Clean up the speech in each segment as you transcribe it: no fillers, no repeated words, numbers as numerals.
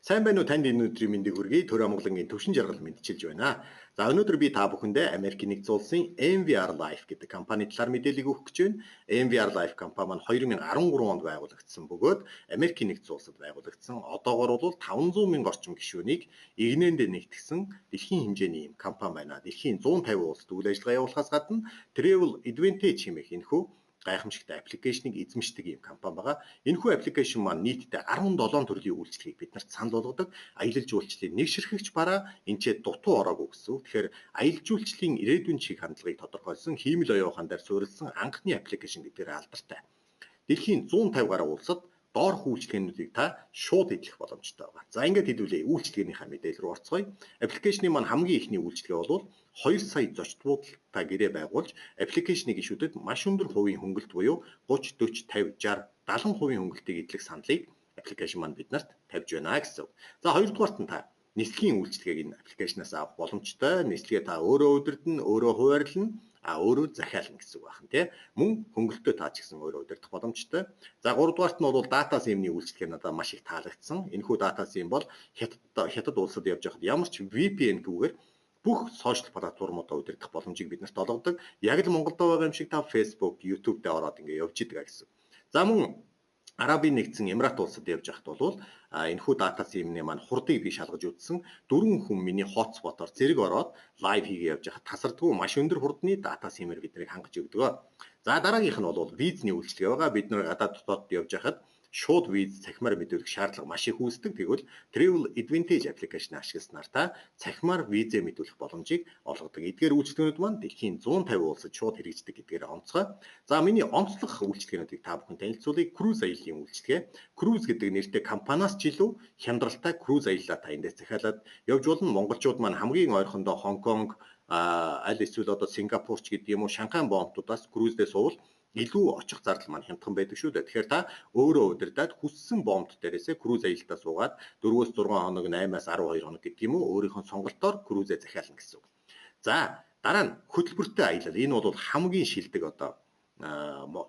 Сайн байна уу, танд энэ өдрийн мэндийг хүргэе. Төр Монголынгийн төвшин жаргал мэдчилж байна. За өнөөдөр би та бүхэндээ Америкийн нэгдсэн улсын MVR Life гэдэг компани талаар мэдээлэл өгөх гэж байна. MVR Life компани маань 2013 онд байгуулагдсан бөгөөд Америкийн нэгдсэн улсад байгуулагдсан. Одоогоор бол 500 мянга орчим гишүүнийг игнэнд нэгтгэсэн дэлхийн хэмжээний юм компани байна. Дэлхийн 150 улсад үйл ажиллагаа явуулахаас гадна Travel Advantage хэмээх энэхүү гайхамшигтай аппликейшнийг эзэмшдэг юм компани байгаа. Энэхүү аппликейшн маань нийтдээ 17 төрлийн үйлчлэгийг биднэрт санал болгодог. Аялал жуулчлалын нэг ширхэгч бараа энэчээ дутуу ороогүй гэсэн. Тэгэхээр аялал жуулчлалын ирээдүйн чиг хандлагыг тодорхойлсон хиймэл оюухан дээр суурилсан анхны аппликейшн гэдгээр алдартай. Дэлхийн 150 гаруй улсад доорх үйлчлэгээнүүдийг та шууд эдлэх боломжтой байгаа. За ингээд хэдүүлээ үйлчлэгээнийхээ мэдээлэл рүү орцгоё. Аппликейшны маань хамгийн ихний үйлчлэгээ бол 2 сая зочд буудалтай гэрээ байгуулж аппликейшнийг ишүүдэд маш өндөр хувийн хөнгөлөлт буюу 30, 40, 50, 60, 70% хөнгөлөлтийг эдлэх саналыг аппликейшн маань биднэрт тавьж байна гэсэн. За хоёрдугаарт нь та нислэгийн үйлчлэгийг энэ аппликейшнаас авах боломжтой. Нислэгээ та өөрөө удирдна, өөрөө хуваарлна, өөрөө захиална гэсэн үг байна тий. Мөн хөнгөлөлтөө та ч гэсэн өөрөө удирдах боломжтой. За гуравдугаарт нь бол дата симний үйлчлэгээ надад маш их таалагдсан. Энэхүү дата сим бол хятад улсад явж байхад ямар ч VPN-гүйгээр бүх сошиал платформудаа удирдах боломжийг биднэрт олгодог. Яг л Монголд байгаа юм шиг та Facebook, YouTube дээр ороод ингэ явж идэг гэсэн. За мөн Арабын нэгдсэн Эмират улсад явж байхад бол энэхүү дата симний маань хурдыг би шалгаж үзсэн. 4 хүн миний хотспотоор зэрэг ороод лайв хийгээ явж байхад тасардгүй маш өндөр хурдны дата симээр биднийг хангаж өгдөг. За дараагийнх нь бол визний үйлчлэгээ байгаа. Бид нэр гадаад дотоод явж байхад шууд виз цахимаар мэдүүлэх шаардлага маш их үүсдэг. Тэгвэл Travel Advantage аппликейшн ашигласнаар та цахимаар визээ мэдүүлэх боломжийг олгодог. Эдгээр үйлчлэгүүд маань дэлхийн 150 улсад шууд хэрэгждэг гэдгээр онцгой. За миний онцлог үйлчлэгээнүүдийг та бүхэн танилцуулъя. Круиз аяллаа үйлчлэгээ. Круиз гэдэг нэртэй компаниас ч илүү хямдралтай круиз аяллаа та эндээс захиалаад явж болно. Монголчууд маань хамгийн ойрхондоо Хонконг, аль эсвэл одоо Сингапурч гэдэг юм уу, Шанхай боомтуудаас круиздээ суувал илүү очих зардал маань хямдхан байдаг шүү дээ. Тэгэхээр та өөрөө удирдаад хүссэн боомт дээрээсээ круиз аялалтаа суугаад 4-6 хоног, 8-аас 12 хоног гэдэг юм уу өөрийнхөө сонголтоор круизээ захиална гэсэн үг. За дараа нь хөтөлбөртэй аялал. Энэ бол хамгийн шилдэг одоо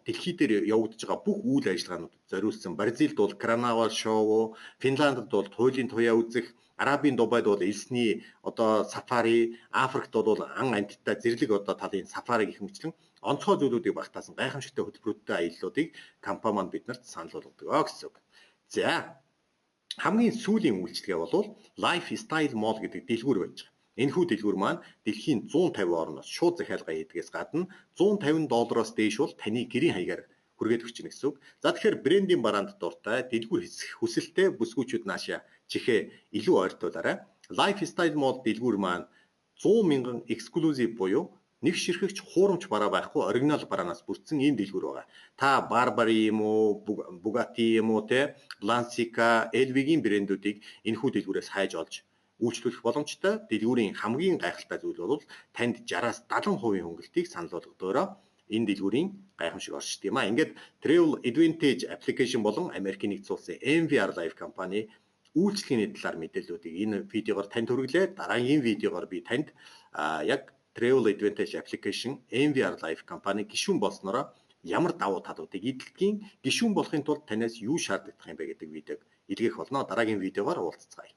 дэлхий дээр явагдаж байгаа бүх үйл ажиллагаануудад зориулсан. Бразилд бол карнавал шоу, Финландд бол туйлын туяа үзэх, Арабын Дубайд бол элсний одоо сафари, Африкт бол ан амьтдтай зэрлэг одоо талын сафари гэх мэтлэн онцгой зүйлүүдийг багтаасан гайхамшигтай хөтөлбөртэй аяллуудыг компани маань биднэрт санал болгодог гэсэн үг. За хамгийн сүүлийн үйлчлэгээ бол Lifestyle Mall гэдэг дэлгүүр байж байгаа. Энэхүү дэлгүүр маань дэлхийн 150 орноос шууд захиалга хийдгээс гадна $150 дээш бол таны гэрийн хаягаар хүргээд өгч гэнэ гэсэн үг. За тэгэхээр брендийн бараанд дуртай дэлгүүр хийх хүсэлтэй бүсгүүчүүд нааша чихээ илүү ойртуулаарай. Lifestyle Mall дэлгүүр маань 100 мянган эксклюзив буюу нэг ширхэгч хуурамч бараа байхгүй оригинал бараанаас бүрдсэн ийм дэлгүүр байгаа. Та Burberry юм уу, Bugatti юм уу те, Lancia, LV-гийн брэндүүдийг энэхүү дэлгүүрээс хайж олж үйлчлүүлэх боломжтой. Дэлгүүрийн хамгийн гайхалтай зүйл бол танд 60-аас 70% хөнгөлтийг санал болгодоороо энэ дэлгүүрийн гайхамшиг оршиж тийм аа. Ингээд Travel Advantage application болон Америкийн нэгдсэн улсын MVR Life компани үйлчлэгээний талаар мэдээллүүдийг энэ видеогоор танд хүргэлээ. Дараагийн видеогоор би танд яг Travel Advantage application MVR Life компани гишүүн болсноороо ямар давуу талуудыг эдэлдгийг, гишүүн болохын тулд танаас юу шаардлагатай юм бэ гэдэг видеог илгээх болно. Дараагийн видеогоор уулзцгаая.